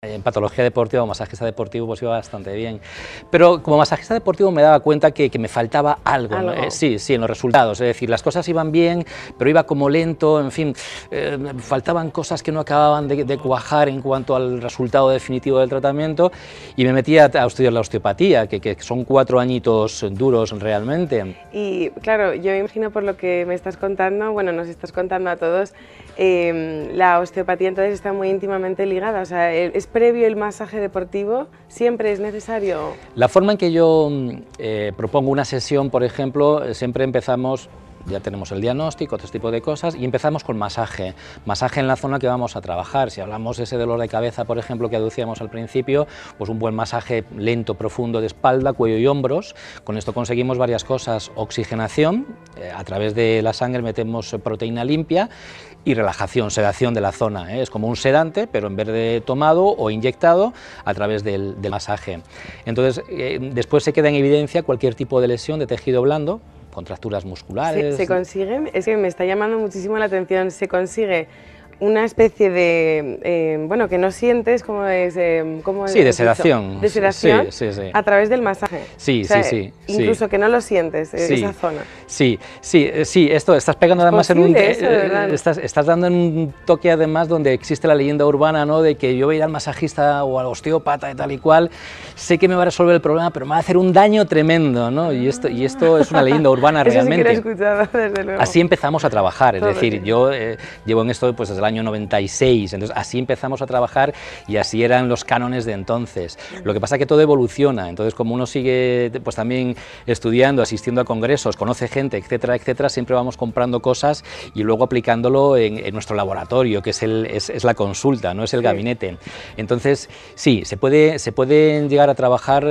En patología deportiva o masajista deportivo pues iba bastante bien, pero como masajista deportivo me daba cuenta que me faltaba algo, ¿no? Sí, en los resultados, es decir, las cosas iban bien, pero iba como lento, en fin, faltaban cosas que no acababan de cuajar en cuanto al resultado definitivo del tratamiento y me metí a estudiar la osteopatía, que son 4 añitos duros realmente. Y claro, yo me imagino por lo que me estás contando, bueno, nos estás contando a todos, la osteopatía entonces está muy íntimamente ligada, o sea, ¿es previo el masaje deportivo? ¿Siempre es necesario? La forma en que yo propongo una sesión, por ejemplo, siempre empezamos, ya tenemos el diagnóstico, otro tipo de cosas, y empezamos con masaje en la zona que vamos a trabajar. Si hablamos de ese dolor de cabeza, por ejemplo, que aducíamos al principio, pues un buen masaje lento, profundo de espalda, cuello y hombros. Con esto conseguimos varias cosas: oxigenación, a través de la sangre metemos proteína limpia, y relajación, sedación de la zona, es como un sedante, pero en vez de tomado o inyectado a través del masaje. Entonces, después se queda en evidencia cualquier tipo de lesión de tejido blando, contracturas musculares. ¿Se consigue? Es que me está llamando muchísimo la atención, ¿se consigue una especie de, bueno, que no sientes, como es? Sí, de sedación. ¿De sedación? Sí. A través del masaje. Sí, o sea, sí. Incluso que no lo sientes, esa zona. Sí, esto estás pegando además en un... Estás dando en un toque además donde existe la leyenda urbana, ¿no?, de que yo voy a ir al masajista o al osteópata y tal y cual, sé que me va a resolver el problema, pero me va a hacer un daño tremendo, ¿no? Y esto es una leyenda urbana realmente. Eso sí que lo he escuchado, desde luego. Así empezamos a trabajar, es decir, yo llevo en esto pues desde el año 96, entonces así empezamos a trabajar y así eran los cánones de entonces. Lo que pasa es que todo evoluciona, entonces como uno sigue pues también estudiando, asistiendo a congresos, conoce gente, etcétera, etcétera, siempre vamos comprando cosas y luego aplicándolo en nuestro laboratorio, que es la consulta, no es el gabinete. Entonces sí, se puede llegar a trabajar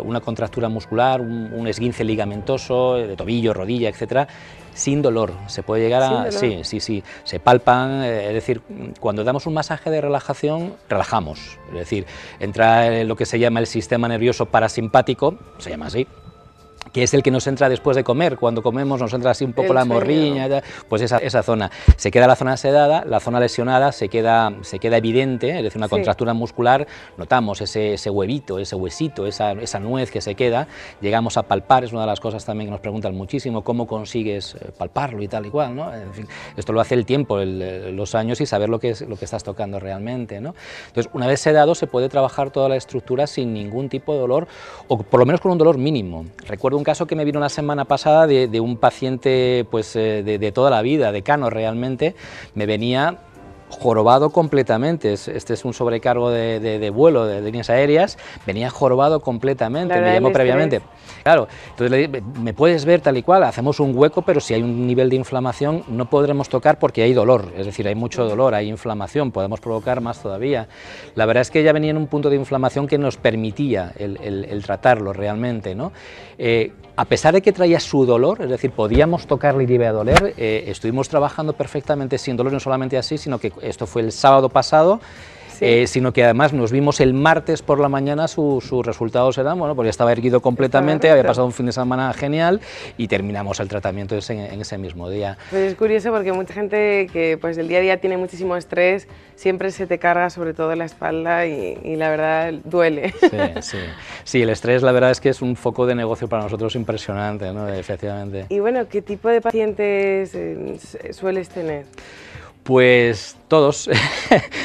una contractura muscular, un esguince ligamentoso de tobillo, rodilla, etcétera, sin dolor. Se puede llegar a... Sí, se palpan, es decir, cuando damos un masaje de relajación, relajamos, es decir, entra lo que se llama el sistema nervioso parasimpático, se llama así, que es el que nos entra después de comer. Cuando comemos nos entra así un poco la morriña, pues esa zona. Se queda la zona sedada, la zona lesionada se queda evidente, es decir, una contractura muscular, notamos ese huevito, ese huesito, esa nuez que se queda, llegamos a palpar, es una de las cosas también que nos preguntan muchísimo, cómo consigues palparlo y tal y cual, ¿no? En fin, esto lo hace el tiempo, los años y saber lo que estás tocando realmente, ¿no? Entonces, una vez sedado se puede trabajar toda la estructura sin ningún tipo de dolor, o por lo menos con un dolor mínimo. Recuerdo un caso que me vino la semana pasada de un paciente pues, de toda la vida, decano realmente, me venía jorobado completamente, este es un sobrecargo de vuelo, de líneas aéreas, venía jorobado completamente, me llamó previamente. Claro, entonces le dije, me puedes ver tal y cual, hacemos un hueco, pero si hay un nivel de inflamación no podremos tocar porque hay dolor, es decir, hay mucho dolor, hay inflamación, podemos provocar más todavía. La verdad es que ella venía en un punto de inflamación que nos permitía el tratarlo realmente, ¿no? A pesar de que traía su dolor, es decir, podíamos tocarle y le iba a doler, estuvimos trabajando perfectamente sin dolor, no solamente así, sino que esto fue el sábado pasado, sino que además nos vimos el martes por la mañana, sus resultados eran, bueno, porque estaba erguido completamente, había pasado un fin de semana genial y terminamos el tratamiento en ese mismo día. Pues es curioso porque mucha gente que pues el día a día tiene muchísimo estrés, siempre se te carga sobre todo la espalda y la verdad duele. Sí, el estrés la verdad es que es un foco de negocio para nosotros impresionante, ¿no? Efectivamente. Y bueno, ¿qué tipo de pacientes sueles tener? Pues todos.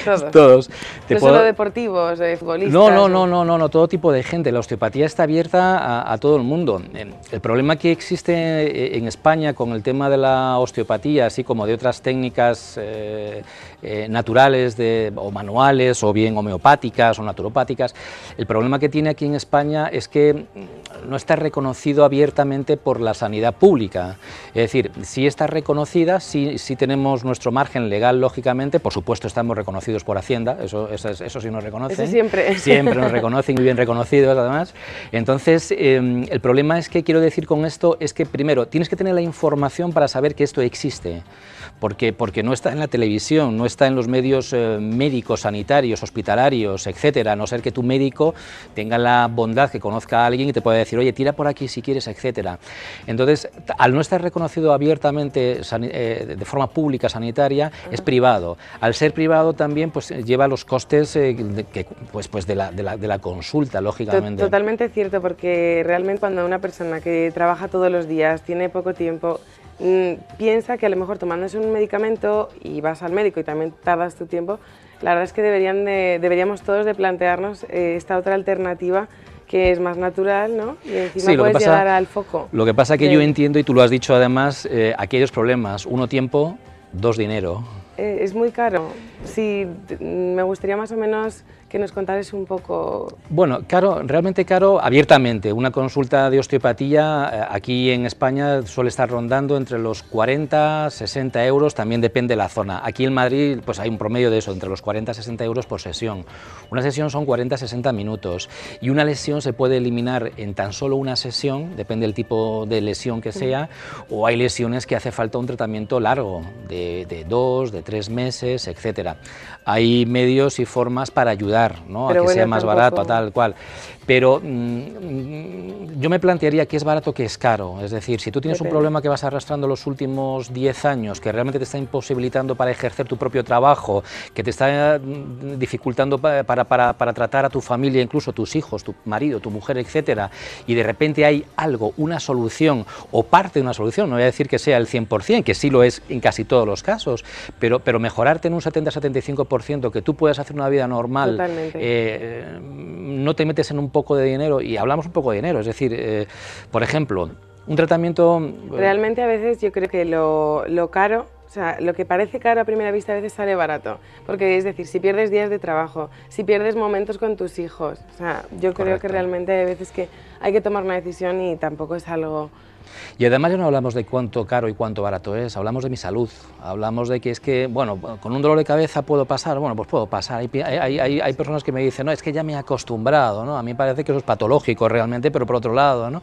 ¿No solo deportivos, futbolistas? No, todo tipo de gente. La osteopatía está abierta a todo el mundo. El problema que existe en España con el tema de la osteopatía, así como de otras técnicas naturales o manuales, o bien homeopáticas o naturopáticas, el problema que tiene aquí en España es que no está reconocido abiertamente por la sanidad pública. Es decir, sí está reconocida, sí tenemos nuestro margen legal, lógicamente, por supuesto estamos reconocidos por Hacienda, eso sí nos reconocen. Eso siempre. Siempre nos reconocen, muy bien reconocidos además. Entonces, el problema es que quiero decir con esto es que primero tienes que tener la información para saber que esto existe, porque no está en la televisión, no está en los medios médicos, sanitarios, hospitalarios, etcétera, a no ser que tu médico tenga la bondad que conozca a alguien y te pueda decir, oye, tira por aquí si quieres, etcétera. Entonces, al no estar reconocido abiertamente de forma pública sanitaria, es privado. Al ser privado también pues lleva los costes de la consulta, lógicamente. Totalmente cierto, porque realmente cuando una persona que trabaja todos los días, tiene poco tiempo, piensa que a lo mejor tomándose un medicamento y vas al médico y también tardas tu tiempo, la verdad es que deberíamos todos de plantearnos esta otra alternativa que es más natural, ¿no? Y encima sí, puedes llegar al foco. Lo que pasa es que yo entiendo, y tú lo has dicho además, aquí hay dos problemas: uno, tiempo; dos, dinero. Es muy caro. Sí, me gustaría más o menos que nos contaras un poco. Bueno, caro, realmente caro, abiertamente. Una consulta de osteopatía aquí en España suele estar rondando entre los 40, 60 euros, también depende de la zona. Aquí en Madrid pues hay un promedio de eso, entre los 40 y 60 euros por sesión. Una sesión son 40 60 minutos y una lesión se puede eliminar en tan solo una sesión, depende del tipo de lesión que sea, o hay lesiones que hace falta un tratamiento largo, de 2, de 3 meses, etcétera. Hay medios y formas para ayudar, ¿no?, a que sea más barato, tal cual. Pero yo me plantearía qué es barato, qué es caro. Es decir, si tú tienes un problema que vas arrastrando los últimos 10 años, que realmente te está imposibilitando para ejercer tu propio trabajo, que te está dificultando para tratar a tu familia, incluso tus hijos, tu marido, tu mujer, etcétera, y de repente hay algo, una solución o parte de una solución, no voy a decir que sea el 100%, que sí lo es en casi todos los casos, pero mejorarte en un 70-75%, que tú puedas hacer una vida normal, no te metes en un poco de dinero, y hablamos un poco de dinero, es decir, por ejemplo, un tratamiento... Realmente a veces yo creo que lo caro, o sea, lo que parece caro a primera vista a veces sale barato, porque es decir, si pierdes días de trabajo, si pierdes momentos con tus hijos, o sea, yo creo que realmente hay veces que hay que tomar una decisión y tampoco es algo... Y además ya no hablamos de cuánto caro y cuánto barato es, hablamos de mi salud, hablamos de que es que, bueno, con un dolor de cabeza puedo pasar, bueno, pues puedo pasar. Hay personas que me dicen, no, es que ya me he acostumbrado, ¿no? A mí me parece que eso es patológico realmente, pero por otro lado, ¿no?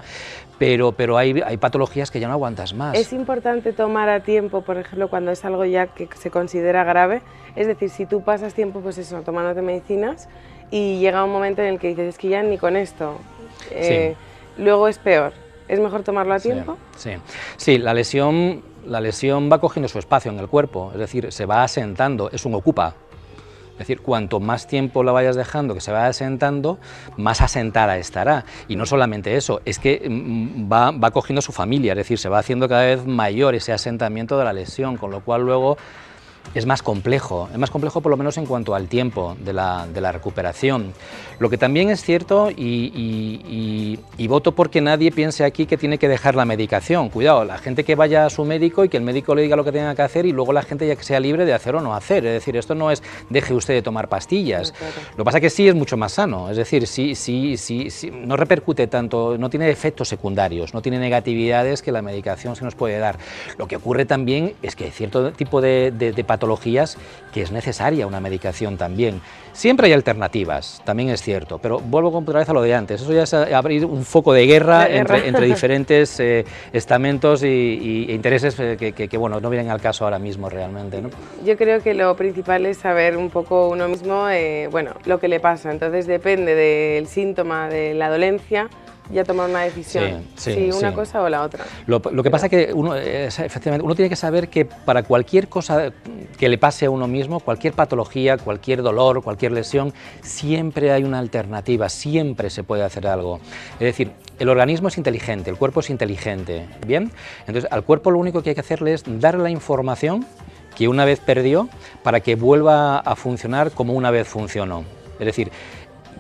Pero hay patologías que ya no aguantas más. Es importante tomar a tiempo, por ejemplo, cuando es algo ya que se considera grave, es decir, si tú pasas tiempo, pues eso, tomándote medicinas, y llega un momento en el que dices, es que ya ni con esto, luego es peor. ¿Es mejor tomarlo a tiempo? Sí, la lesión va cogiendo su espacio en el cuerpo, es decir, se va asentando, es un ocupa. Es decir, cuanto más tiempo la vayas dejando que se vaya asentando, más asentada estará. Y no solamente eso, es que va cogiendo su familia, es decir, se va haciendo cada vez mayor ese asentamiento de la lesión, con lo cual luego es más complejo por lo menos en cuanto al tiempo de la recuperación. Lo que también es cierto, y voto porque nadie piense aquí que tiene que dejar la medicación. Cuidado, la gente que vaya a su médico y que el médico le diga lo que tenga que hacer y luego la gente ya que sea libre de hacer o no hacer. Es decir, esto no es deje usted de tomar pastillas. Claro. Lo que pasa es que sí es mucho más sano, es decir, sí, no repercute tanto, no tiene efectos secundarios, no tiene negatividades que la medicación se nos puede dar. Lo que ocurre también es que hay cierto tipo de patologías que es necesaria una medicación también. Siempre hay alternativas, también es cierto, pero vuelvo otra vez a lo de antes, eso ya es abrir un foco de guerra entre diferentes estamentos e intereses que bueno, no vienen al caso ahora mismo realmente, ¿no? Yo creo que lo principal es saber un poco uno mismo, bueno, lo que le pasa, entonces depende del síntoma, de la dolencia, ya tomar una decisión, si una cosa o la otra. Lo que pasa es que efectivamente, uno tiene que saber que para cualquier cosa que le pase a uno mismo, cualquier patología, cualquier dolor, cualquier lesión, siempre hay una alternativa, siempre se puede hacer algo. Es decir, el organismo es inteligente, el cuerpo es inteligente, ¿bien? Entonces, al cuerpo lo único que hay que hacerle es darle la información que una vez perdió para que vuelva a funcionar como una vez funcionó. Es decir,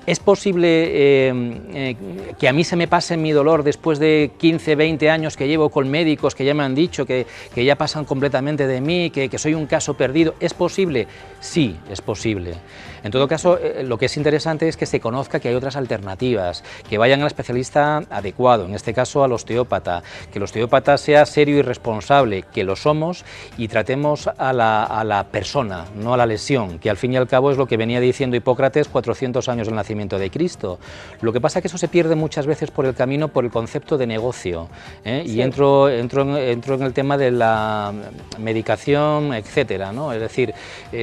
¿es posible que a mí se me pase mi dolor después de 15, 20 años que llevo con médicos que ya me han dicho que ya pasan completamente de mí, que soy un caso perdido? ¿Es posible? Sí, es posible. En todo caso, lo que es interesante es que se conozca que hay otras alternativas, que vayan al especialista adecuado, en este caso al osteópata, que el osteópata sea serio y responsable, que lo somos, y tratemos a la persona, no a la lesión, que al fin y al cabo es lo que venía diciendo Hipócrates 400 años del nacimiento de Cristo. Lo que pasa es que eso se pierde muchas veces por el camino por el concepto de negocio, y entro en el tema de la medicación, etcétera, ¿no? Es decir, yo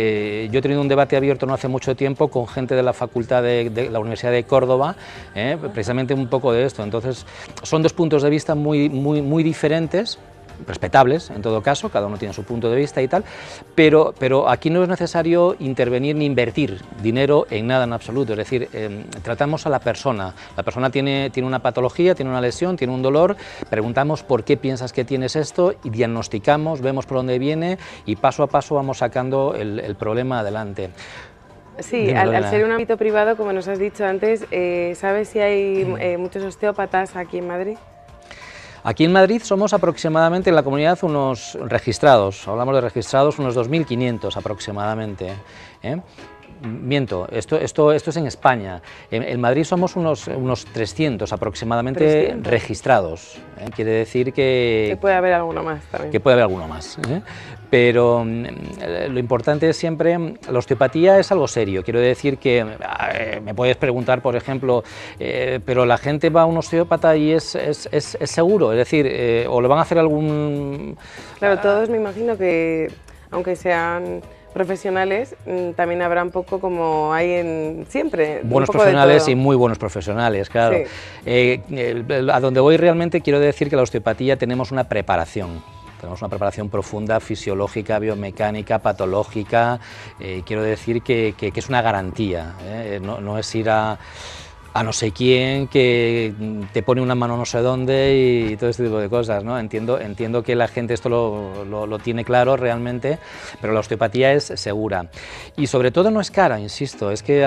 he tenido un debate abierto no hace mucho tiempo con gente de la facultad de la Universidad de Córdoba, precisamente un poco de esto. Entonces, son dos puntos de vista muy diferentes, respetables en todo caso, cada uno tiene su punto de vista y tal, pero aquí no es necesario intervenir ni invertir dinero en nada en absoluto, es decir, tratamos a la persona tiene una patología, tiene una lesión, tiene un dolor, preguntamos por qué piensas que tienes esto y diagnosticamos, vemos por dónde viene y paso a paso vamos sacando el problema adelante. Sí, al ser un ámbito privado, como nos has dicho antes, ¿sabes si hay muchos osteópatas aquí en Madrid? Aquí en Madrid somos aproximadamente en la comunidad unos registrados, hablamos de registrados, unos 2.500 aproximadamente. Miento, esto es en España. En Madrid somos unos 300 aproximadamente 300. Registrados. Quiere decir que puede haber alguno más también. Que puede haber alguno más. Pero lo importante es siempre, la osteopatía es algo serio. Quiero decir que me puedes preguntar, por ejemplo, pero la gente va a un osteópata y es seguro, es decir, o le van a hacer algún... Claro, todos me imagino que, aunque sean profesionales, también habrá un poco como hay en siempre. Buenos profesionales y muy buenos profesionales, claro. Sí. A donde voy realmente quiero decir que la osteopatía tenemos una preparación. Tenemos una preparación profunda, fisiológica, biomecánica, patológica. Quiero decir que es una garantía, no es ir a no sé quién que te pone una mano no sé dónde y todo este tipo de cosas, ¿no? Entiendo que la gente esto lo tiene claro realmente, pero la osteopatía es segura y sobre todo no es cara, insisto, es que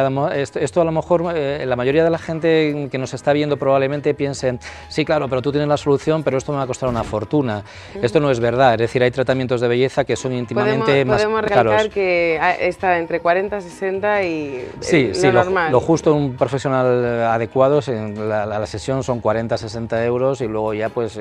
esto a lo mejor la mayoría de la gente que nos está viendo probablemente piensen, sí claro, pero tú tienes la solución, pero esto me va a costar una fortuna. Esto no es verdad, es decir, hay tratamientos de belleza que son íntimamente más caros. Podemos recalcar que está entre 40, 60 y sí, normal. Lo justo un profesional adecuados, en la sesión son 40-60 euros y luego ya pues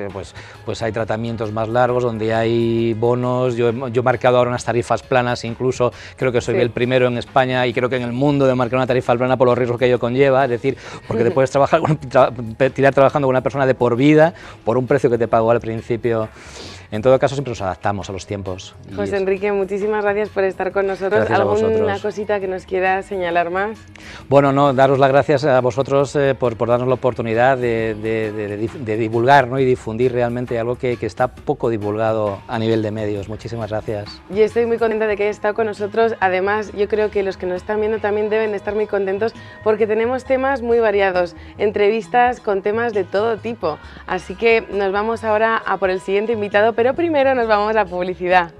hay tratamientos más largos donde hay bonos. Yo he marcado ahora unas tarifas planas, incluso creo que soy el primero en España y creo que en el mundo de marcar una tarifa plana por los riesgos que ello conlleva, es decir, porque te puedes tirar trabajando con una persona de por vida por un precio que te pagó al principio. En todo caso, siempre nos adaptamos a los tiempos. José Enrique, muchísimas gracias por estar con nosotros. Gracias a vosotros. ¿Alguna cosita que nos quiera señalar más? Bueno, no, daros las gracias a vosotros por darnos la oportunidad de divulgar, ¿no? Y difundir realmente algo que está poco divulgado a nivel de medios. Muchísimas gracias. Yo estoy muy contenta de que hayas estado con nosotros. Además, yo creo que los que nos están viendo también deben estar muy contentos porque tenemos temas muy variados, entrevistas con temas de todo tipo. Así que nos vamos ahora a por el siguiente invitado, pero primero nos vamos a publicidad.